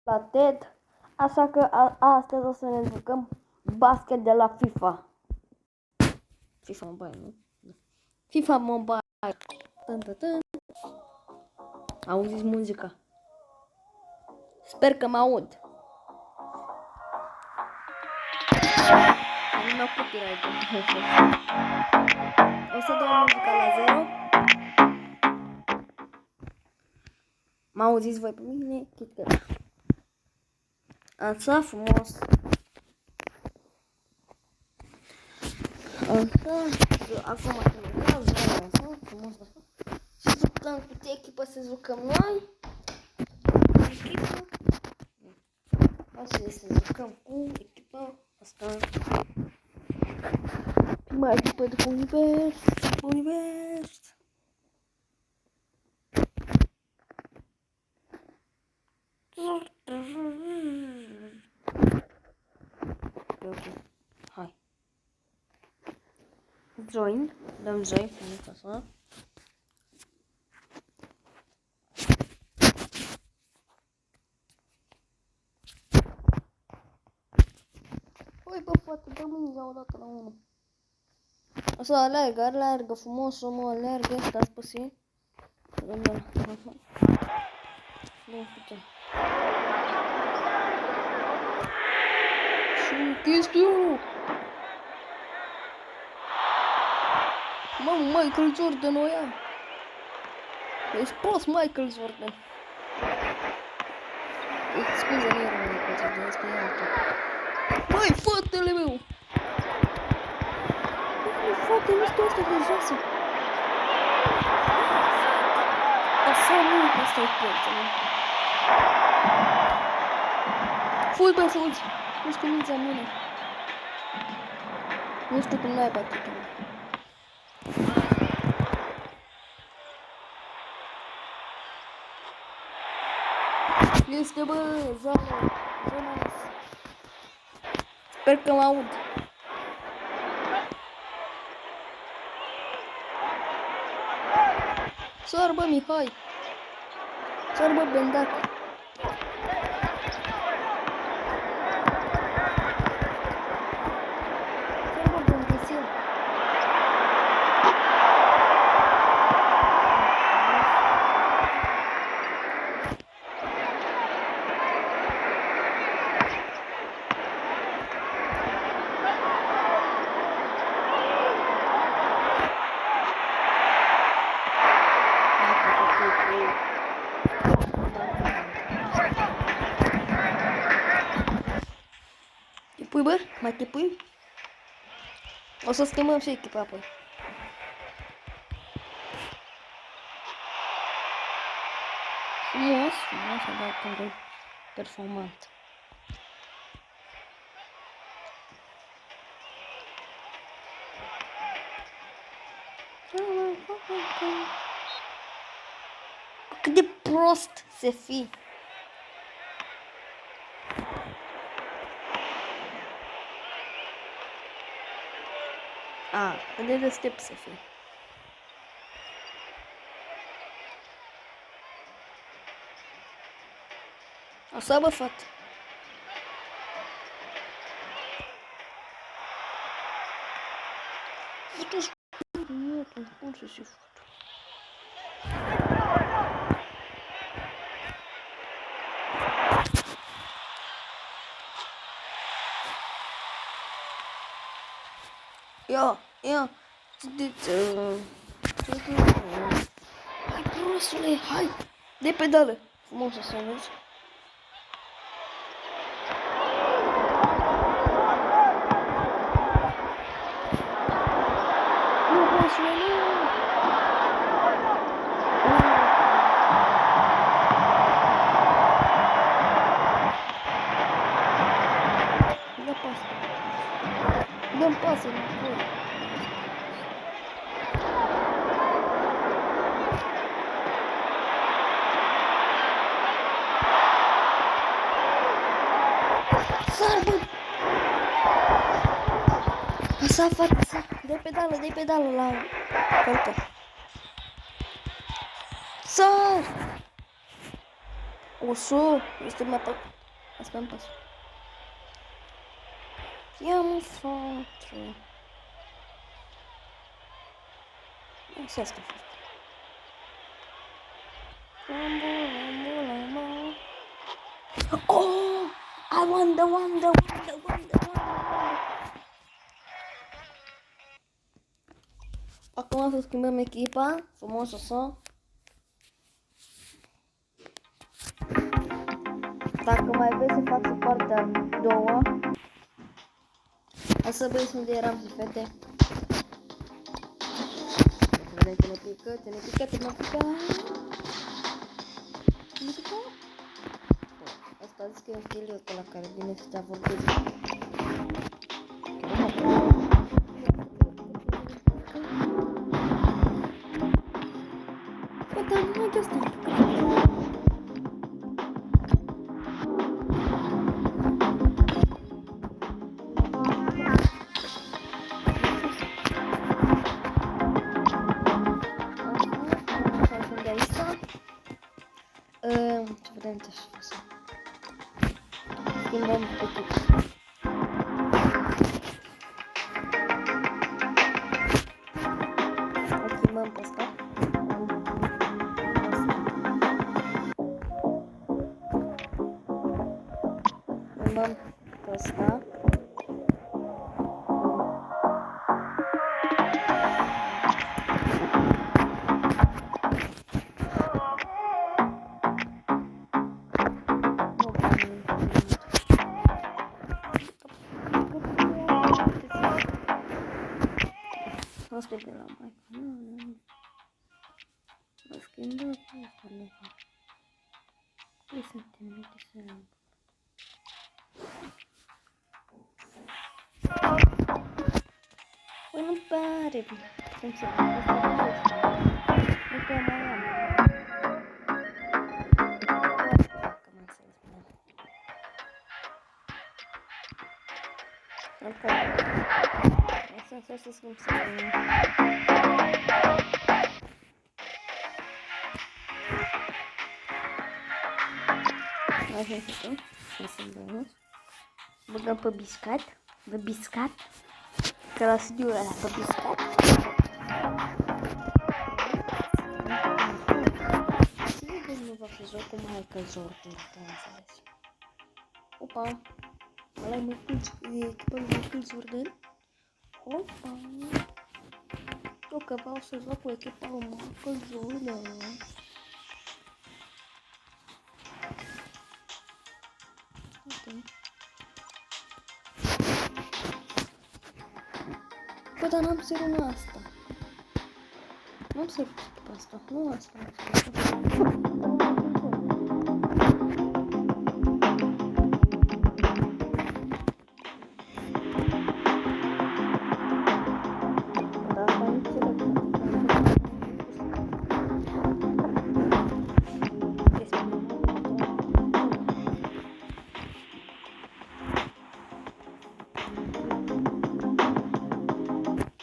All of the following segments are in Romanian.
la TED, așa că astăzi o să ne jucăm basket de la FIFA. FIFA Mobile, nu? FIFA Mobile. Tân. Auziți muzica? Sper că mă aud. Nu mă copyright. O să dau muzica la 0. Mă auziți voi pe mine? Chit că da. Așa frumos. Acum așa frumos. Și jucăm cu ce echipă să jucăm noi. Așa să jucăm cu echipa asta. Prima echipă de univers. Ok, hai. Join, dăm join, frumos așa. Ui, bă, frate, dă mingea odată la 1. Așa, alergă frumos, mă, alergă, stați puțin. Bun, putem. Și chestiu! Mamă, Michael Jordan o ia! Ești prost, Michael Jordan! Scuze, nu era Michael Jordan, asta e altul. Băi, fratele meu! Băi, frate, nu știu asta de joasă! Așa nu, asta e plăță, nu? Fugi, băi, fugi! Nu știu mingea în mână. Nu știu cum n-ai batit-o. Este, bă, zona. Sper că mă aud. Sar, bă, Mihai. Sar, bă, Bendac. Sar, bă, Bendesel. Te pui, bă? Mai te pui? O să schimbăm și echipa apoi. Frumos, a dat un gol performant. Cât de prost să fii! Cât de deștept să fii! Așa, bă, fată! Futu-și! Nu, cum să se futu? Ia, hai, prostule, hai, de pedală, frumos să vezi. Nu, prostule, nu. Dăm pasă înapoi. Sar, bă! Așa, fata, de pedală la portă. Sar! Oso, este mai pe... Asta îmi pasă. Ia-mă, frate. Așa asta a fost. Oh! I won the one. Acum să schimbăm echipa. Frumos așa. Dacă mai vreți să fac partea a doua, o să vezi unde eram și fete. Te ne pică. Asta zic că e un stil la care vine să te vorbesc. Dar nu mai de asta. Ce vedem ce să facem. Schimbăm echipă. O schimbăm pe asta. Schimbăm pe asta. Nu știu de la mai. Nu. Mă schimbă cu asta, nu fac. Păi suntem uite să rămân. Păi nu pare bine. Cum să fac asta? Nu prea mai am. Că m-am înțeles bine. Ok. Să schimb să vedem. Hai să facem. Să băgăm. Băgăm pe biscat. Că la studiul ăla pe biscat. Sigur nu va fi joc cu Michael Jordan, dacă am înțeles. Opa! Ăla-i echipa lui Michael Jordan. Opa! Eu că vreau să joc cu echipa lui Michael Jordan. Ok. Bă, dar n-am serul asta. N-am serul pe asta. Nu asta.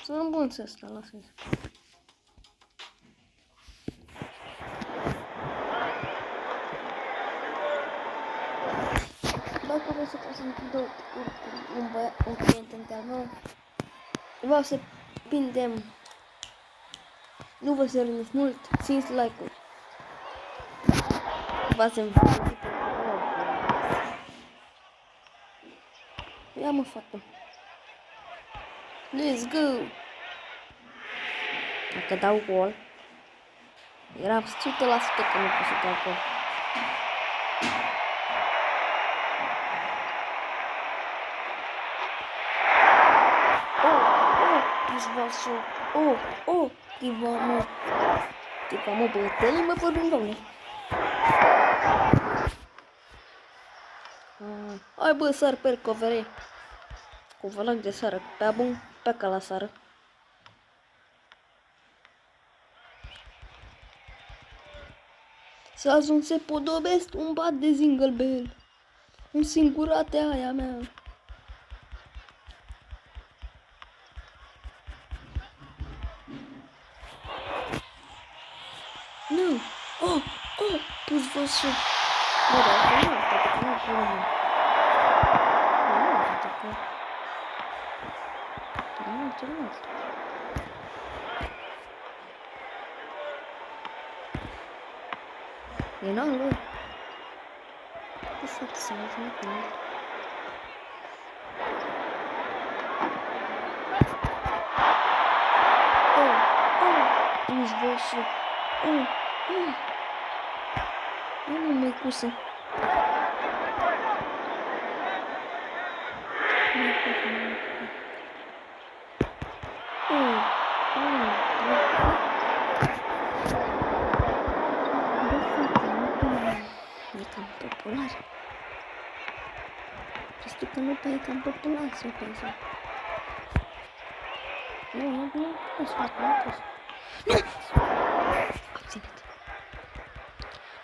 Sunt bun să ăsta, lasă-i. Dacă vreau să prezint un client între al meu, vreau să prindem, nu vă săruniți mult, 5 like-uri. Facem ia mă, fată. Let's go! Dacă dau gol, eram 100% că nu pot să dau gol. Chivamo bătălii, mă vorbim, domnule. Hai bă, sar pe covere. Cu valac de sară, pe bun, pe ca la sară. Să ajung să podobesc un bat de Jingle Bell. Un singurate aia mea. Nu! Oh! Pus văzut! E n-am lui. Ce să mă zic? Ești vășu. Nu mai cusă. E cam popular. Știi că nu e cam popular să pensi. Nu poți fac, nu poți. Nu! Abținut.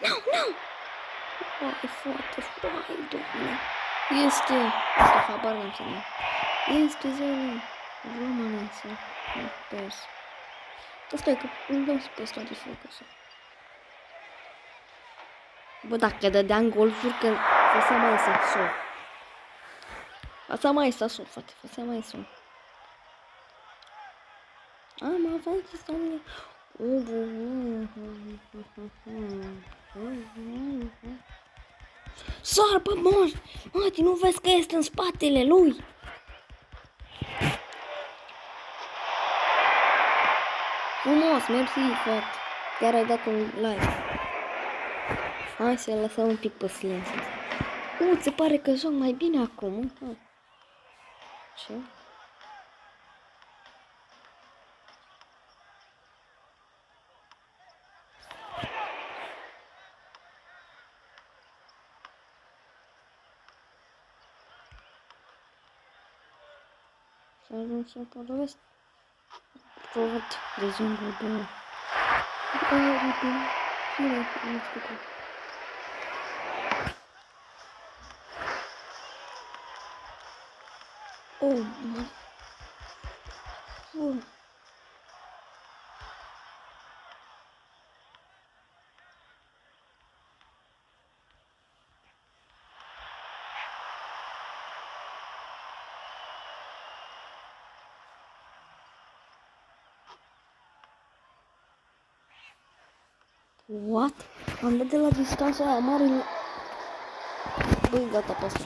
Nu! E foarte foai, doamne. Este habar n-am să ne. Este zău. Romanență. Nu pers. Dar stai că îmi dau pe ăsta de focus. Bă, dacă dădeam golfuri, că făsea mai să sol. Asta mai este sol, frate. Făsea mai sol. Am avut să stau. Sar, bă, mor! Mati, nu vezi că este în spatele lui? Frumos, mersi, frate. Chiar ai dat un like. Hai să lăsăm un pic pe silențiu. Se pare că joc mai bine acum. Ce? Să ajung să povesc. Văd rezonul de... nu știu cum. Mă. What? Am dat de la distanța aia mare. Băi, gata, pe asta.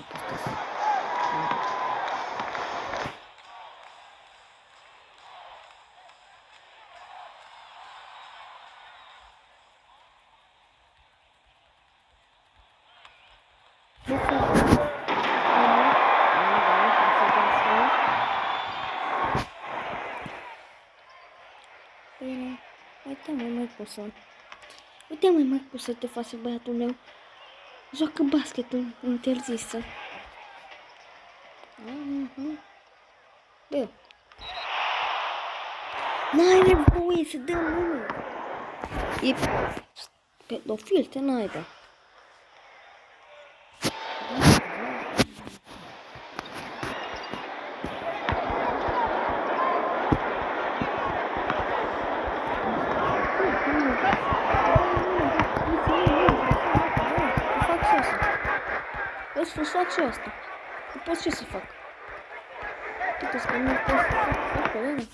Bine, uite-mă mai pusă. Uite-mă mai pusă te face băiatul meu. Joacă basketul interzisă. Bă. N-ai nevoie să dăm nume. E pedofil, te naiba. Să fac și asta. Nu pot ce să fac. Uite-ți că nu pot să fac pe ele.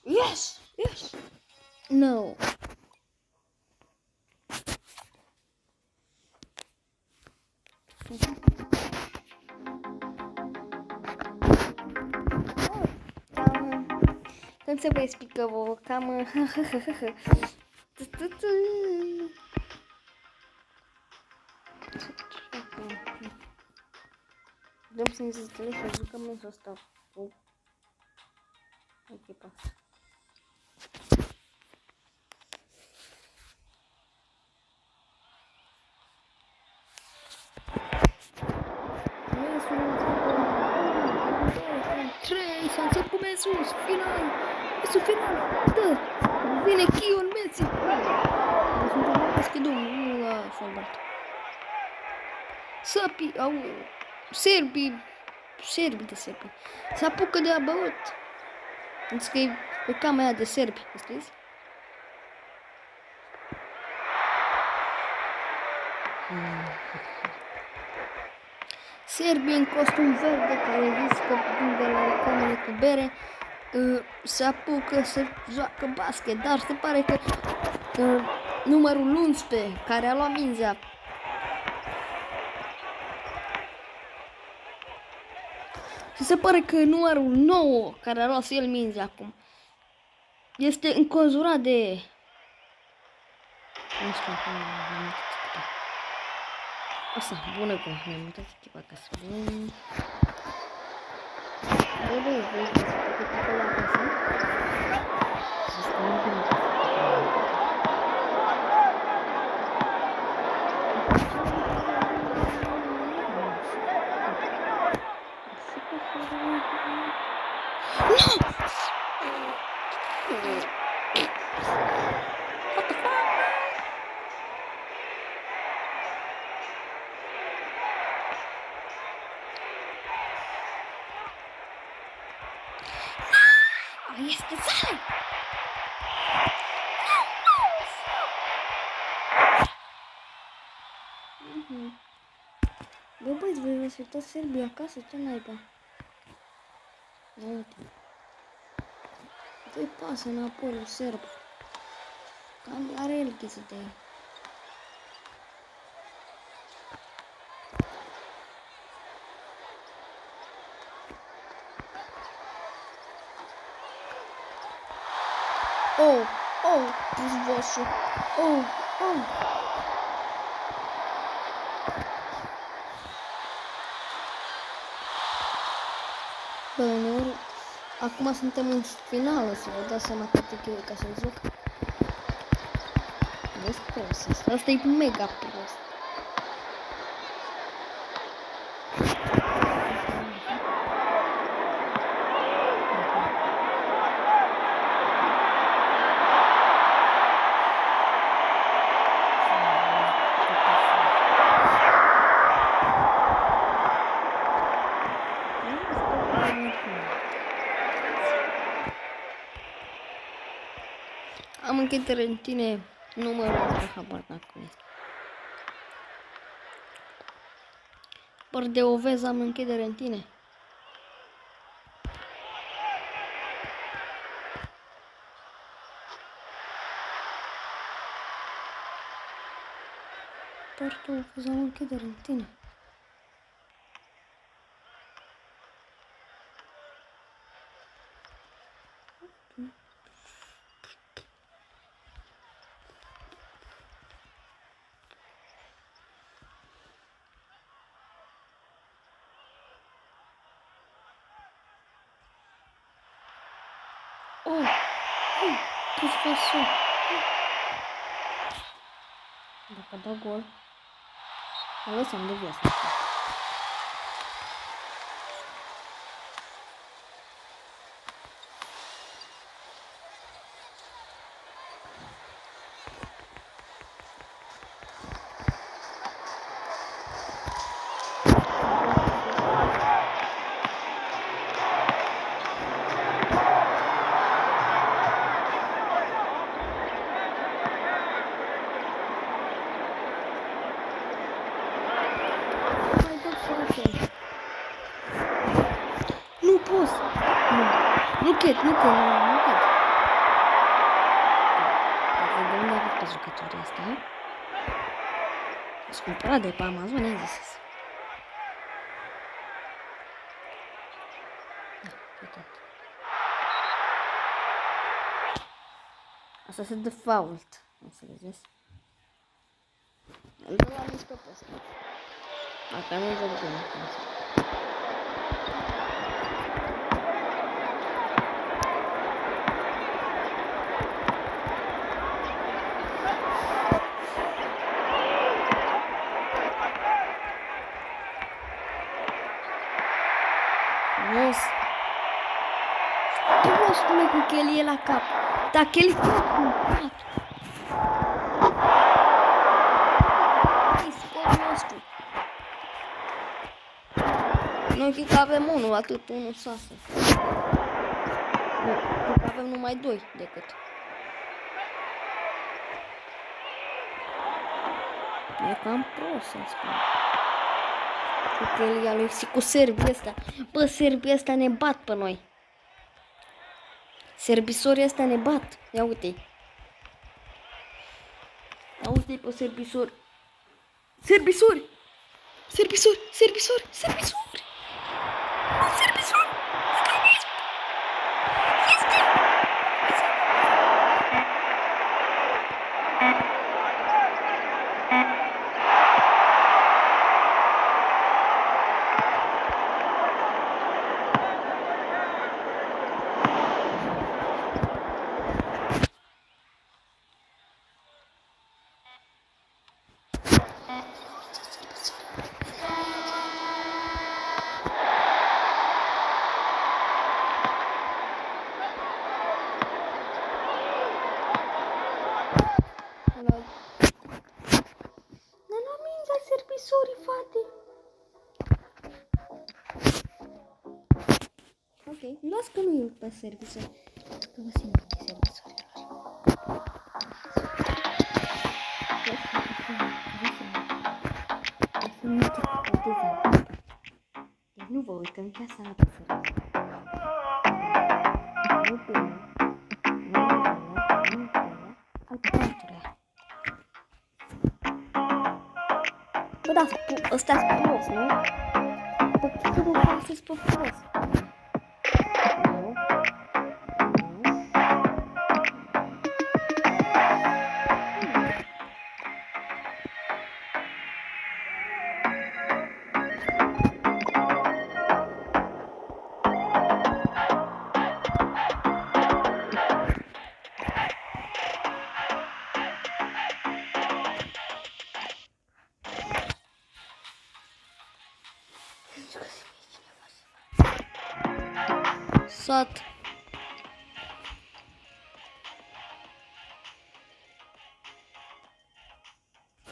Yes! No. Cum să vă explic că vă cam... Dăm să înțeleg să jucăm meciul ăsta cu echipa. Trei, s-a început meciul final. Meciul final. Da. Vine Kion Messi. Deci nu trebuie basketball, nu la fotbal. Sapi, au serbii de serbi. Se apucă de băut. Deci că e cam aia de serbi, știți? Serbii în costum verde care riscă de la reclamele cu bere se apucă să joacă basket, dar se pare că numărul 11 care a luat mingea și se pare că numărul 9 care a luat el mingea acum este înconjurat de nu știu cum asta, bună că mi-am mutat echipa acasă. Bun. Băi, să fac echipa la acasă. Să stăm bine. Este sale! Bă, băieți, voi respectați Serbia acasă? Ce naiba? Uite. Dă-i pasă înapoi lui Serb. Cam are el chestia. Oh, pozvosu. Oh. Bă, uneori, acum suntem în finală, să vă dați seama cât e greu ca să joc. Vezi prost asta. Asta e mega prost. Am încredere în tine, numărul ăsta, habar n-am cum este. Păr de ovez, am încredere în tine. Păr de ovez, am încredere în tine. Oh, professor. Dacă dau gol, o lăsăm de viață. Nu poți! Nu cred. De unde a avut pe jucătorii astea? S-a cumpărat de pe Amazon, ai zis. Da, pe tot. Asta se dă fault. Înțelegeți? Îl dă la mișcă pe ăsta. Dacă nu joc bine. Frumos. Tu spune cu chelie la cap. Da, chelie cu cap. Scorul nostru. Noi cred că avem unul, atât, unul 6. Nu, cred că avem numai 2 decât. E cam prost, să-mi spun. Cu chelia lui și cu serbii ăsta. Bă, serbii ăsta ne bat pe noi. Serbisorii ăsta ne bat. Ia uite-i. Ia uite-i pe serbisori. Serbisori! Serbisori! Serbisori! Serbisori! Nu, serbisori! Este! Ok, las că nu e pe servisor. Că vă simt pe servisorilor. Deci nu vă uităm chiar să arată serviciul. Nu până. Nu până. Al patrulea. Bă, da, ăsta-s prost, nu? Bă, cât vă faceți pe prost? Sat.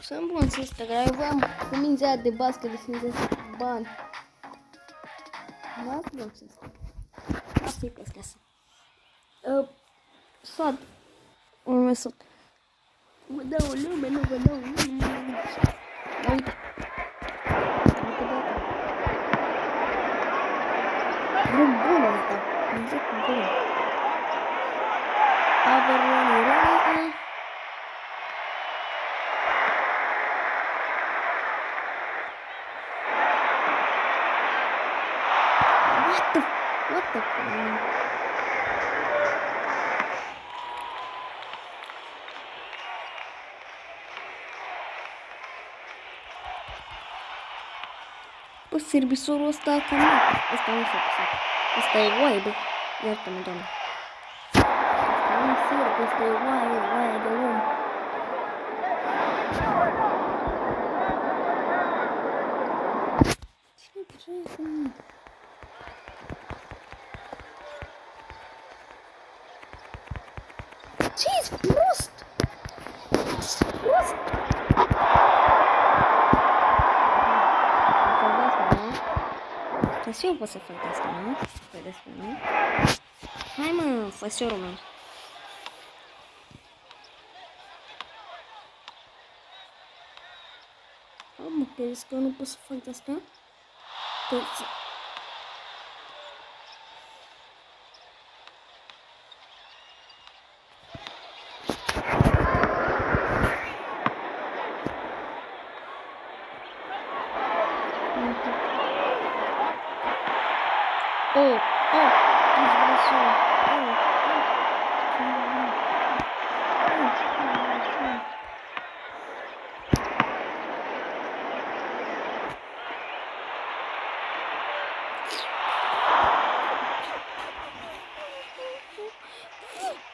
Sunt bun să ăsta, care voiam cu mingea de basket de să bani. Da, bun să ăsta. Asta e pe casă. Sat. Urmesc sat. Vă dau o lume, nu vă dau o lume. Uite. Bun ăsta. Exact bun. Averoni. What the fuck? Bă, servisorul ăsta cam nu. Ăsta nu s-a pus. Ăsta e oaie, bă. Iartă-mă, doamne. Ăsta nu serb, ăsta e oaie de om. Cine trebuie, mă? Ce-i prost? Ce-i prost? Că și eu pot să fac asta, nu? Vedeți pe mine? Hai mă, făsiorul meu. Mă, crezi că eu nu pot să fac asta?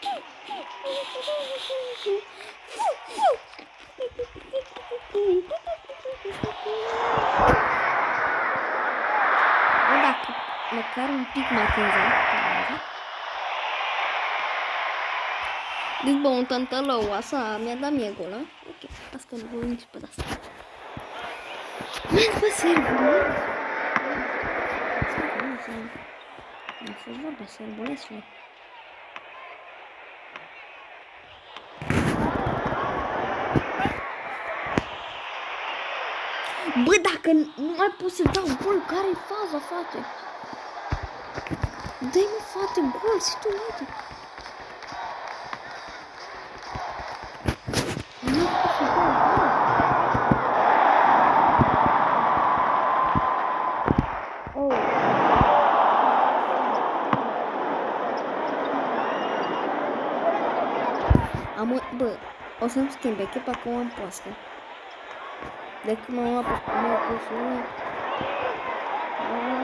Bă, dacă măcar un pic mai tânzat. Deci, bă, un tântălău, așa, mi-a dat mie gol, a? Ok, asta că nu nici pe asta. Mai bă, sărbulesc. Am fost vorba, sărbulesule. Bă, dacă nu mai pot să dau gol, care-i faza, frate? Dă-i, mă, frate, gol, și tu, uite. Nu pot să dau gol. Oh. Bă, o să-mi schimb echipa că o am proastă. De când m-am apus și ăla,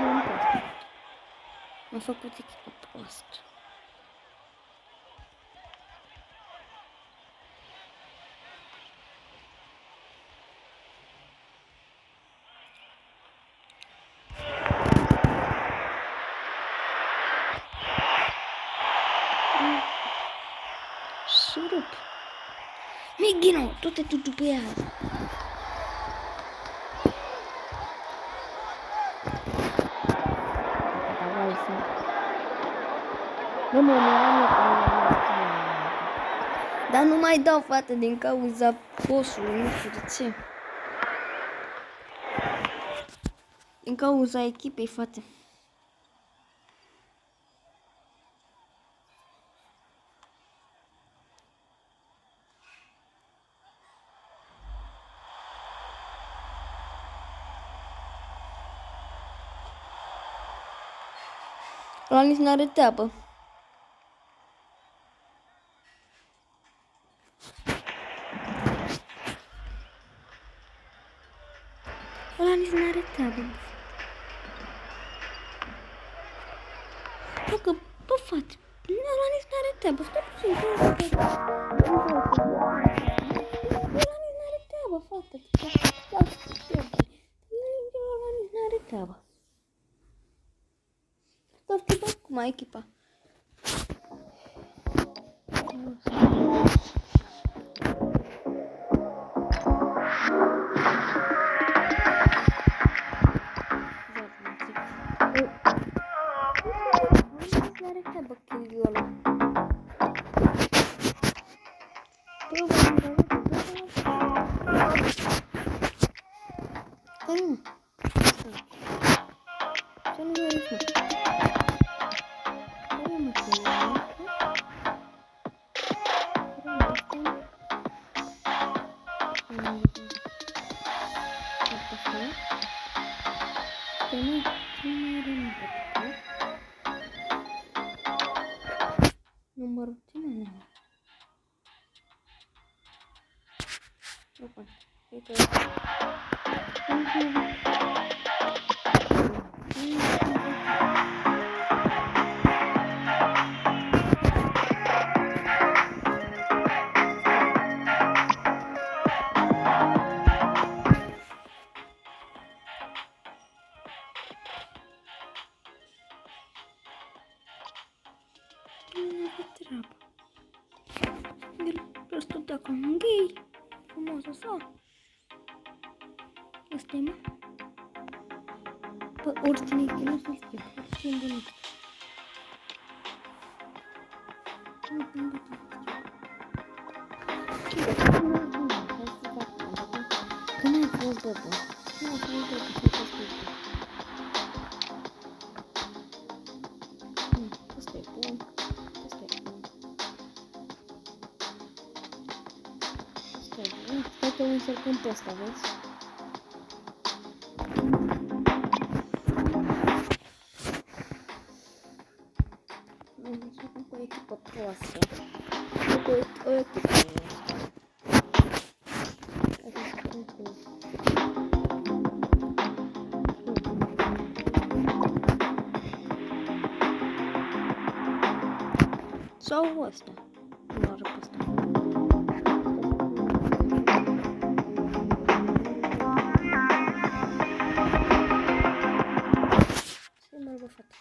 am proastă. M-a făcut echipa proastă. Surup. Mighino, tu-te pe ea. Dar nu mai dau, frate, din cauza postului, nu știu de ce. Din cauza echipei, frate. Ăla nici n-are treabă. Ăla nici n-are treabă. Bă, că, bă, frate, ăla nici n-are treabă. Stai puțin, ăla nici n-are treabă, frate. Ăla nici n-are treabă. S-a schimbat cum ai echipa. Numărul cine? Opa, uite. Просто так он гей. Фумоза са. Остема. По ордени кино сестре. Всем было. Канал Флэшбэка. Ну, Флэшбэка. Hai că încercăm pe ăsta, vezi? Încercăm cu o echipă proastă. Cu o echipă proastă. Sau ăsta. mare pe asta. Ce mai vă fata?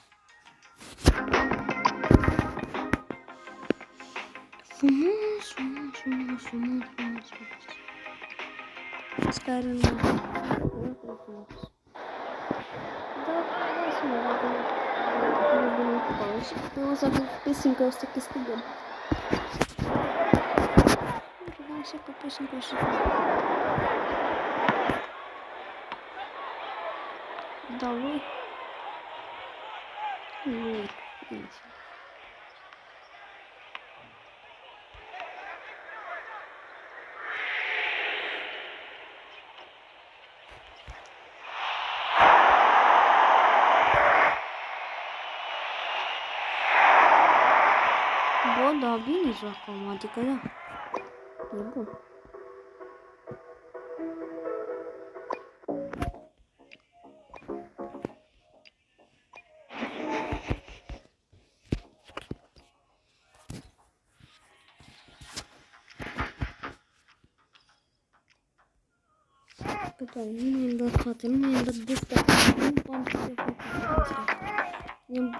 Frumos. Stai în o să pe sincă o să câștigăm. Așa că pe sincă o să dau lui. Nu. Bă, da, bine joacă, adică da. E bun. Pe toate, nu mi-am dat toate, nu mi-am dat destea. Nu am să fac asta. E-mi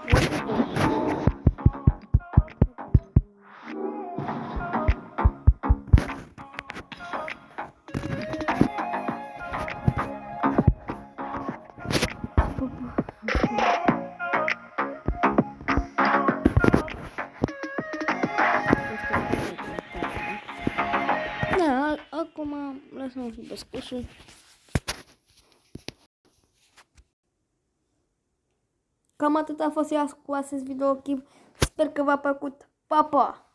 da, acum lăsăm și pescușul. Cam atât a fost cu acest videoclip. Sper că v-a plăcut. Pa, pa!